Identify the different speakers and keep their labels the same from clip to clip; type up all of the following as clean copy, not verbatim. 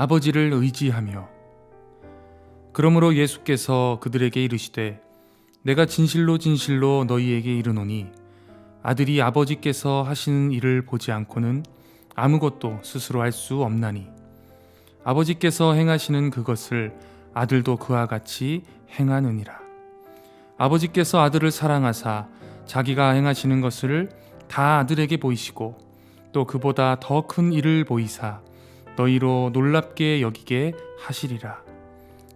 Speaker 1: 아버지를 의지하며. 그러므로 예수께서 그들에게 이르시되 내가 진실로 진실로 너희에게 이르노니 아들이 아버지께서 하시는 일을 보지 않고는 아무것도 스스로 할 수 없나니 아버지께서 행하시는 그것을 아들도 그와 같이 행하느니라. 아버지께서 아들을 사랑하사 자기가 행하시는 것을 다 아들에게 보이시고 또 그보다 더 큰 일을 보이사 너희로 놀랍게 여기게 하시리라.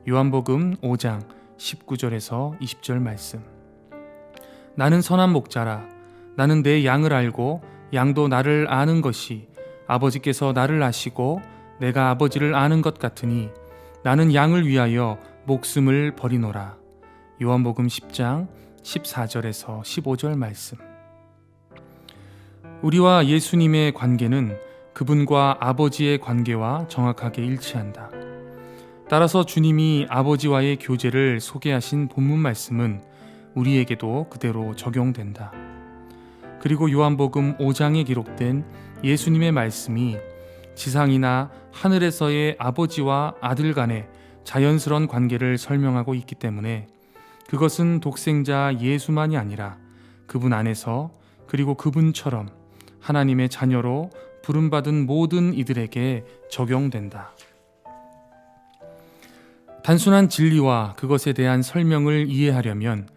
Speaker 1: 요한복음 5장 19절에서 20절 말씀. 나는 선한 목자라. 나는 내 양을 알고 양도 나를 아는 것이 아버지께서 나를 아시고 내가 아버지를 아는 것 같으니 나는 양을 위하여 목숨을 버리노라. 요한복음 10장 14절에서 15절 말씀. 우리와 예수님의 관계는 그분과 아버지의 관계와 정확하게 일치한다. 따라서 주님이 아버지와의 교제를 소개하신 본문 말씀은 우리에게도 그대로 적용된다. 그리고 요한복음 5장에 기록된 예수님의 말씀이 지상이나 하늘에서의 아버지와 아들 간의 자연스러운 관계를 설명하고 있기 때문에 그것은 독생자 예수만이 아니라 그분 안에서 그리고 그분처럼 하나님의 자녀로 부름받은 모든 이들에게 적용된다. 단순한 진리와 그것에 대한 설명을 이해하려면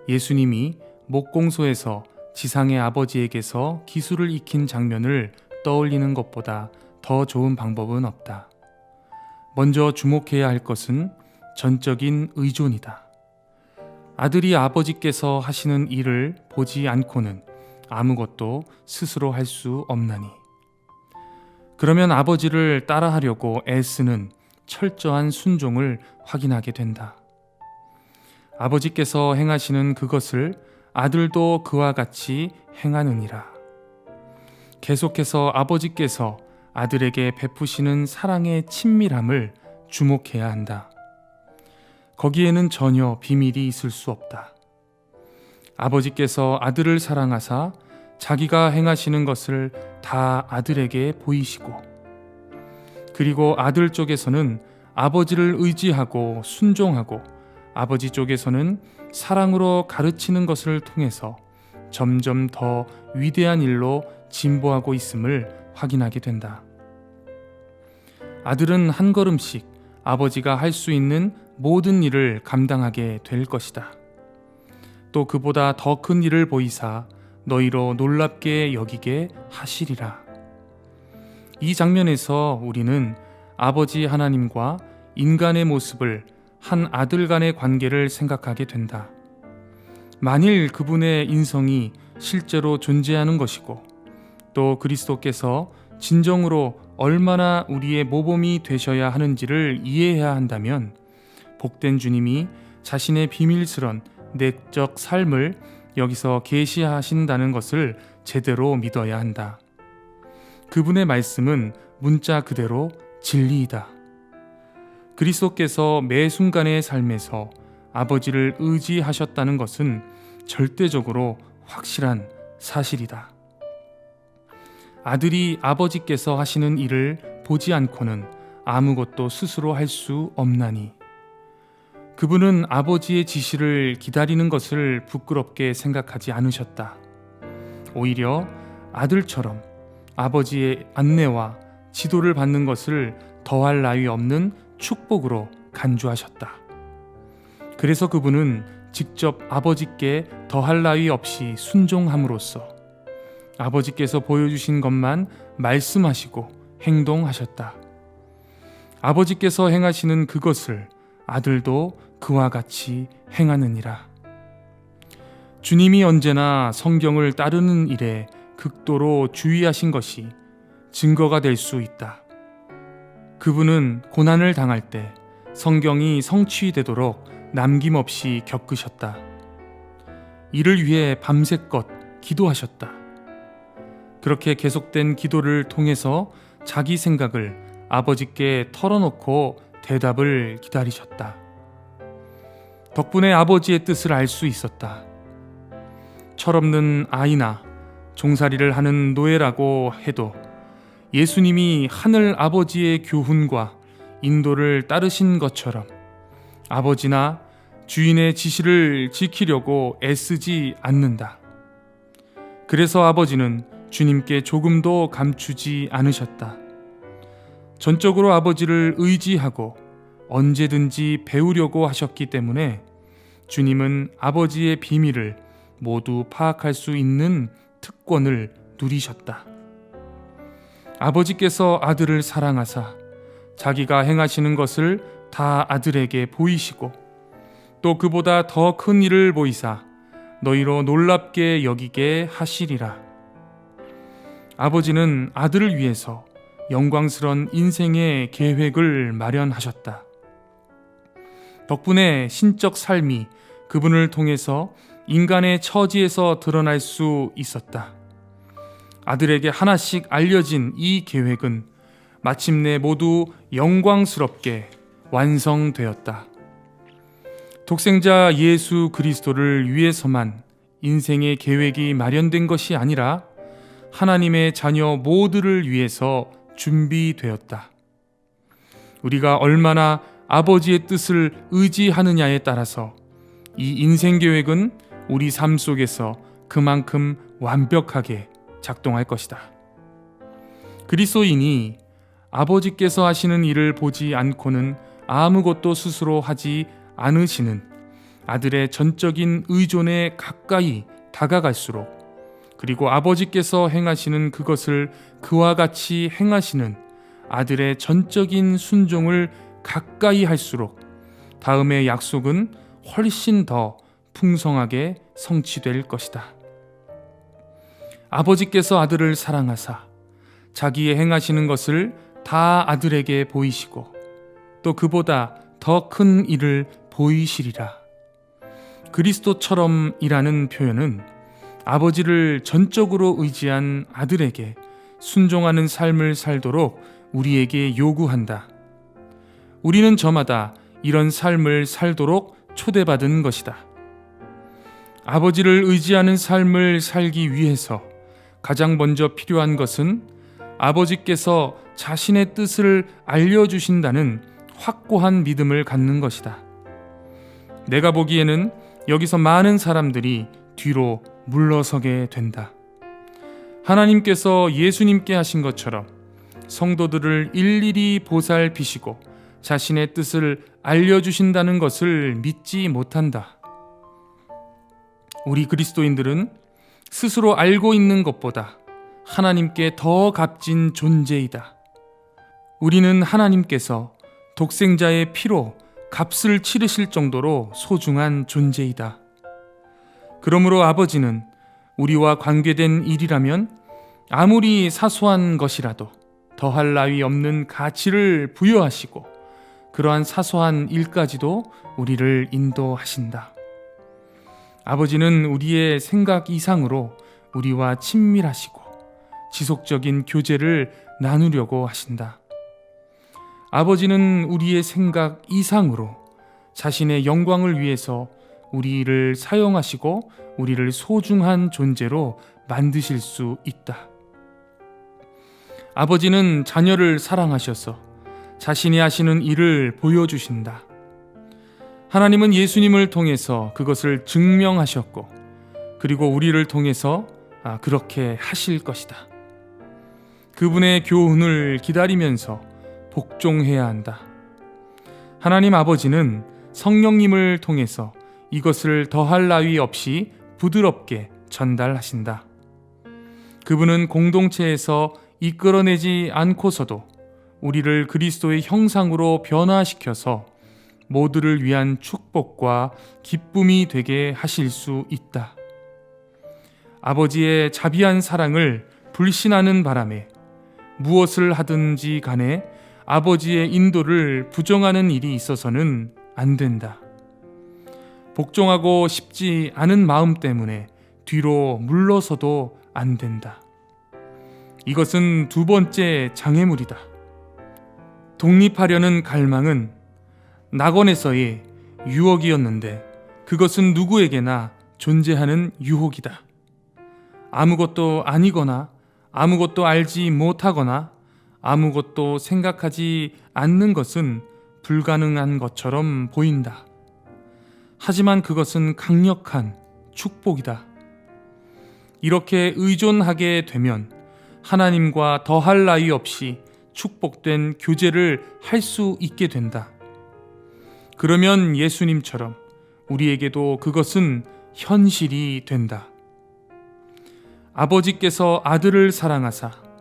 Speaker 1: 예수님이 목공소에서 지상의 아버지에게서 기술을 익힌 장면을 떠올리는 것보다 더 좋은 방법은 없다. 먼저 주목해야 할 것은 전적인 의존이다. 아들이 아버지께서 하시는 일을 보지 않고는 아무것도 스스로 할 수 없나니. 그러면 아버지를 따라하려고 애쓰는 철저한 순종을 확인하게 된다. 아버지께서 행하시는 그것을 아들도 그와 같이 행하느니라. 계속해서 아버지께서 아들에게 베푸시는 사랑의 친밀함을 주목해야 한다. 거기에는 전혀 비밀이 있을 수 없다. 아버지께서 아들을 사랑하사 자기가 행하시는 것을 다 아들에게 보이시고, 그리고 아들 쪽에서는 아버지를 의지하고 순종하고 아버지 쪽에서는 사랑으로 가르치는 것을 통해서 점점 더 위대한 일로 진보하고 있음을 확인하게 된다. 아들은 한 걸음씩 아버지가 할 수 있는 모든 일을 감당하게 될 것이다. 또 그보다 더 큰 일을 보이사 너희로 놀랍게 여기게 하시리라. 이 장면에서 우리는 아버지 하나님과 인간의 모습을 한 아들 간의 관계를 생각하게 된다. 만일 그분의 인성이 실제로 존재하는 것이고 또 그리스도께서 진정으로 얼마나 우리의 모범이 되셔야 하는지를 이해해야 한다면 복된 주님이 자신의 비밀스런 내적 삶을 여기서 계시하신다는 것을 제대로 믿어야 한다. 그분의 말씀은 문자 그대로 진리이다. 그리스도께서 매 순간의 삶에서 아버지를 의지하셨다는 것은 절대적으로 확실한 사실이다. 아들이 아버지께서 하시는 일을 보지 않고는 아무것도 스스로 할 수 없나니. 그분은 아버지의 지시를 기다리는 것을 부끄럽게 생각하지 않으셨다. 오히려 아들처럼 아버지의 안내와 지도를 받는 것을 더할 나위 없는 축복으로 간주하셨다. 그래서 그분은 직접 아버지께 더할 나위 없이 순종함으로써 아버지께서 보여주신 것만 말씀하시고 행동하셨다. 아버지께서 행하시는 그것을 아들도 그와 같이 행하느니라. 주님이 언제나 성경을 따르는 일에 극도로 주의하신 것이 증거가 될 수 있다. 그분은 고난을 당할 때 성경이 성취되도록 남김없이 겪으셨다. 이를 위해 밤새껏 기도하셨다. 그렇게 계속된 기도를 통해서 자기 생각을 아버지께 털어놓고 대답을 기다리셨다. 덕분에 아버지의 뜻을 알 수 있었다. 철없는 아이나 종살이를 하는 노예라고 해도 예수님이 하늘 아버지의 교훈과 인도를 따르신 것처럼 아버지나 주인의 지시를 지키려고 애쓰지 않는다. 그래서 아버지는 주님께 조금도 감추지 않으셨다. 전적으로 아버지를 의지하고 언제든지 배우려고 하셨기 때문에 주님은 아버지의 비밀을 모두 파악할 수 있는 특권을 누리셨다. 아버지께서 아들을 사랑하사 자기가 행하시는 것을 다 아들에게 보이시고 또 그보다 더 큰 일을 보이사 너희로 놀랍게 여기게 하시리라. 아버지는 아들을 위해서 영광스런 인생의 계획을 마련하셨다. 덕분에 신적 삶이 그분을 통해서 인간의 처지에서 드러날 수 있었다. 아들에게 하나씩 알려진 이 계획은 마침내 모두 영광스럽게 완성되었다. 독생자 예수 그리스도를 위해서만 인생의 계획이 마련된 것이 아니라 하나님의 자녀 모두를 위해서 준비되었다. 우리가 얼마나 아버지의 뜻을 의지하느냐에 따라서 이 인생 계획은 우리 삶 속에서 그만큼 완벽하게 작동할 것이다. 그리스도인이 아버지께서 하시는 일을 보지 않고는 아무것도 스스로 하지 않으시는 아들의 전적인 의존에 가까이 다가갈수록, 그리고 아버지께서 행하시는 그것을 그와 같이 행하시는 아들의 전적인 순종을 가까이 할수록 다음의 약속은 훨씬 더 풍성하게 성취될 것이다. 아버지께서 아들을 사랑하사 자기의 행하시는 것을 다 아들에게 보이시고 또 그보다 더 큰 일을 보이시리라. 그리스도처럼이라는 표현은 아버지를 전적으로 의지한 아들에게 순종하는 삶을 살도록 우리에게 요구한다. 우리는 저마다 이런 삶을 살도록 초대받은 것이다. 아버지를 의지하는 삶을 살기 위해서 가장 먼저 필요한 것은 아버지께서 자신의 뜻을 알려주신다는 확고한 믿음을 갖는 것이다. 내가 보기에는 여기서 많은 사람들이 뒤로 물러서게 된다. 하나님께서 예수님께 하신 것처럼 성도들을 일일이 보살피시고 자신의 뜻을 알려주신다는 것을 믿지 못한다. 우리 그리스도인들은 스스로 알고 있는 것보다 하나님께 더 값진 존재이다. 우리는 하나님께서 독생자의 피로 값을 치르실 정도로 소중한 존재이다. 그러므로 아버지는 우리와 관계된 일이라면 아무리 사소한 것이라도 더할 나위 없는 가치를 부여하시고 그러한 사소한 일까지도 우리를 인도하신다. 아버지는 우리의 생각 이상으로 우리와 친밀하시고 지속적인 교제를 나누려고 하신다. 아버지는 우리의 생각 이상으로 자신의 영광을 위해서 우리를 사용하시고 우리를 소중한 존재로 만드실 수 있다. 아버지는 자녀를 사랑하셔서 자신이 하시는 일을 보여주신다. 하나님은 예수님을 통해서 그것을 증명하셨고, 그리고 우리를 통해서 그렇게 하실 것이다. 그분의 교훈을 기다리면서 복종해야 한다. 하나님 아버지는 성령님을 통해서 이것을 더할 나위 없이 부드럽게 전달하신다. 그분은 공동체에서 이끌어내지 않고서도 우리를 그리스도의 형상으로 변화시켜서 모두를 위한 축복과 기쁨이 되게 하실 수 있다. 아버지의 자비한 사랑을 불신하는 바람에 무엇을 하든지 간에 아버지의 인도를 부정하는 일이 있어서는 안 된다. 복종하고 싶지 않은 마음 때문에 뒤로 물러서도 안 된다. 이것은 두 번째 장애물이다. 독립하려는 갈망은 낙원에서의 유혹이었는데 그것은 누구에게나 존재하는 유혹이다. 아무것도 아니거나 아무것도 알지 못하거나 아무것도 생각하지 않는 것은 불가능한 것처럼 보인다. 하지만 그것은 강력한 축복이다. 이렇게 의존하게 되면 하나님과 더할 나위 없이 축복된 교제를 할 수 있게 된다. 그러면 예수님처럼 우리에게도 그것은 현실이 된다. 아버지께서 아들을 사랑하사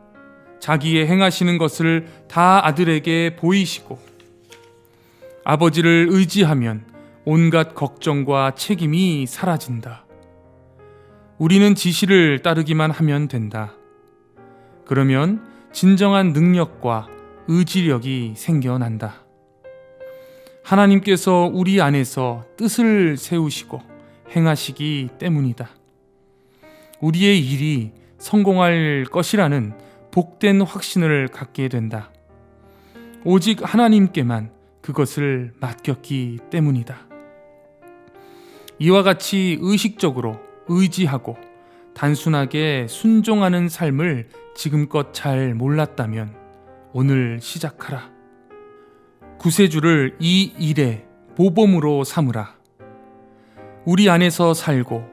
Speaker 1: 자기의 행하시는 것을 다 아들에게 보이시고 아버지를 의지하면 온갖 걱정과 책임이 사라진다. 우리는 지시를 따르기만 하면 된다. 그러면 진정한 능력과 의지력이 생겨난다. 하나님께서 우리 안에서 뜻을 세우시고 행하시기 때문이다. 우리의 일이 성공할 것이라는 복된 확신을 갖게 된다. 오직 하나님께만 그것을 맡겼기 때문이다. 이와 같이 의식적으로 의지하고 단순하게 순종하는 삶을 지금껏 잘 몰랐다면 오늘 시작하라. 구세주를 이 일의 모범으로 삼으라. 우리 안에서 살고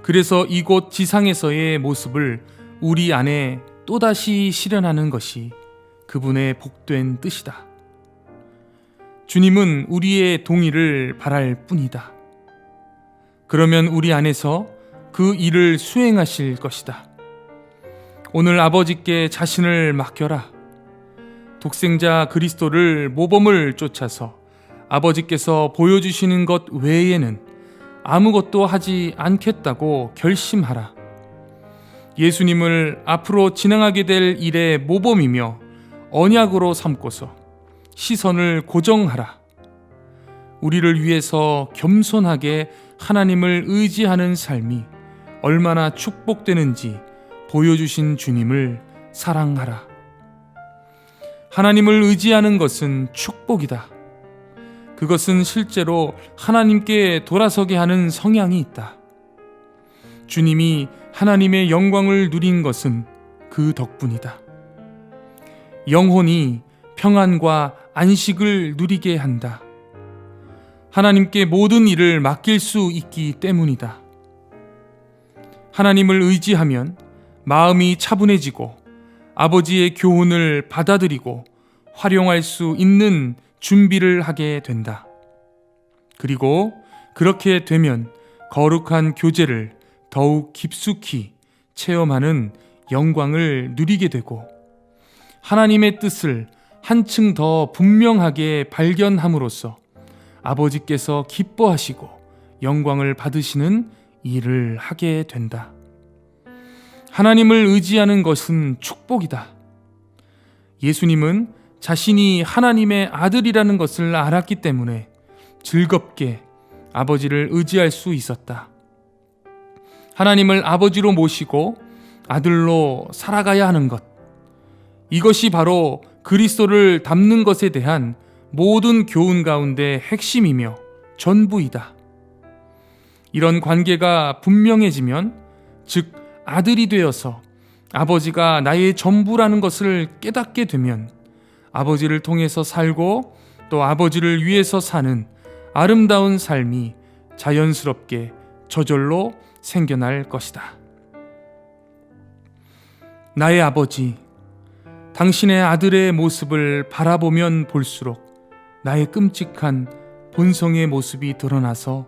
Speaker 1: 그래서 이곳 지상에서의 모습을 우리 안에 또다시 실현하는 것이 그분의 복된 뜻이다. 주님은 우리의 동의를 바랄 뿐이다. 그러면 우리 안에서 그 일을 수행하실 것이다. 오늘 아버지께 자신을 맡겨라. 독생자 그리스도를 모범을 쫓아서 아버지께서 보여주시는 것 외에는 아무것도 하지 않겠다고 결심하라. 예수님을 앞으로 진행하게 될 일의 모범이며 언약으로 삼고서 시선을 고정하라. 우리를 위해서 겸손하게 하나님을 의지하는 삶이 얼마나 축복되는지 보여주신 주님을 사랑하라. 하나님을 의지하는 것은 축복이다. 그것은 실제로 하나님께 돌아서게 하는 성향이 있다. 주님이 하나님의 영광을 누린 것은 그 덕분이다. 영혼이 평안과 안식을 누리게 한다. 하나님께 모든 일을 맡길 수 있기 때문이다. 하나님을 의지하면 마음이 차분해지고 아버지의 교훈을 받아들이고 활용할 수 있는 준비를 하게 된다. 그리고 그렇게 되면 거룩한 교제를 더욱 깊숙이 체험하는 영광을 누리게 되고 하나님의 뜻을 한층 더 분명하게 발견함으로써 아버지께서 기뻐하시고 영광을 받으시는 일을 하게 된다. 하나님을 의지하는 것은 축복이다. 예수님은 자신이 하나님의 아들이라는 것을 알았기 때문에 즐겁게 아버지를 의지할 수 있었다. 하나님을 아버지로 모시고 아들로 살아가야 하는 것, 이것이 바로 그리스도를 닮는 것에 대한 모든 교훈 가운데 핵심이며 전부이다. 이런 관계가 분명해지면, 즉 아들이 되어서 아버지가 나의 전부라는 것을 깨닫게 되면 아버지를 통해서 살고 또 아버지를 위해서 사는 아름다운 삶이 자연스럽게 저절로 생겨날 것이다. 나의 아버지, 당신의 아들의 모습을 바라보면 볼수록 나의 끔찍한 본성의 모습이 드러나서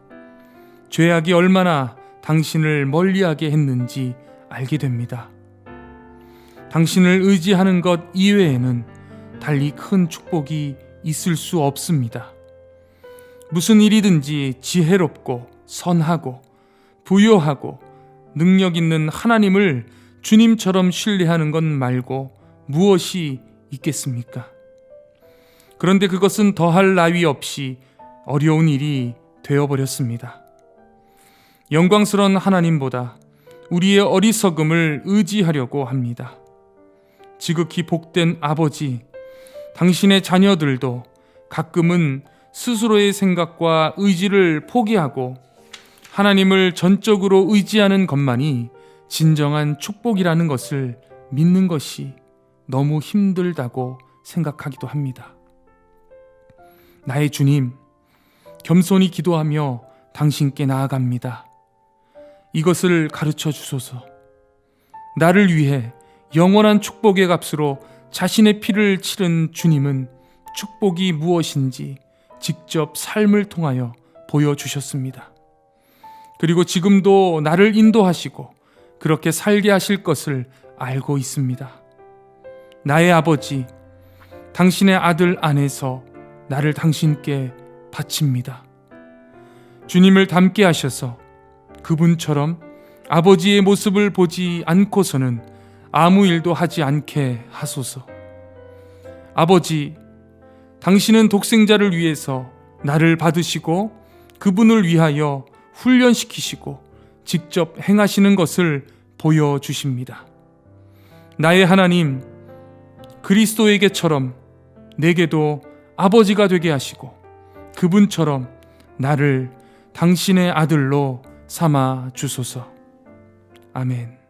Speaker 1: 죄악이 얼마나 당신을 멀리하게 했는지 알게 됩니다. 당신을 의지하는 것 이외에는 달리 큰 축복이 있을 수 없습니다. 무슨 일이든지 지혜롭고 선하고 부요하고 능력 있는 하나님을 주님처럼 신뢰하는 것 말고 무엇이 있겠습니까? 그런데 그것은 더할 나위 없이 어려운 일이 되어버렸습니다. 영광스러운 하나님보다 우리의 어리석음을 의지하려고 합니다. 지극히 복된 아버지, 당신의 자녀들도 가끔은 스스로의 생각과 의지를 포기하고 하나님을 전적으로 의지하는 것만이 진정한 축복이라는 것을 믿는 것이 너무 힘들다고 생각하기도 합니다. 나의 주님, 겸손히 기도하며 당신께 나아갑니다. 이것을 가르쳐 주소서. 나를 위해 영원한 축복의 값으로 자신의 피를 치른 주님은 축복이 무엇인지 직접 삶을 통하여 보여주셨습니다. 그리고 지금도 나를 인도하시고 그렇게 살게 하실 것을 알고 있습니다. 나의 아버지, 당신의 아들 안에서 나를 당신께 바칩니다. 주님을 닮게 하셔서 그분처럼 아버지의 모습을 보지 않고서는 아무 일도 하지 않게 하소서. 아버지, 당신은 독생자를 위해서 나를 받으시고 그분을 위하여 훈련시키시고 직접 행하시는 것을 보여주십니다. 나의 하나님, 그리스도에게처럼 내게도 아버지가 되게 하시고 그분처럼 나를 당신의 아들로 삼아 주소서. 아멘.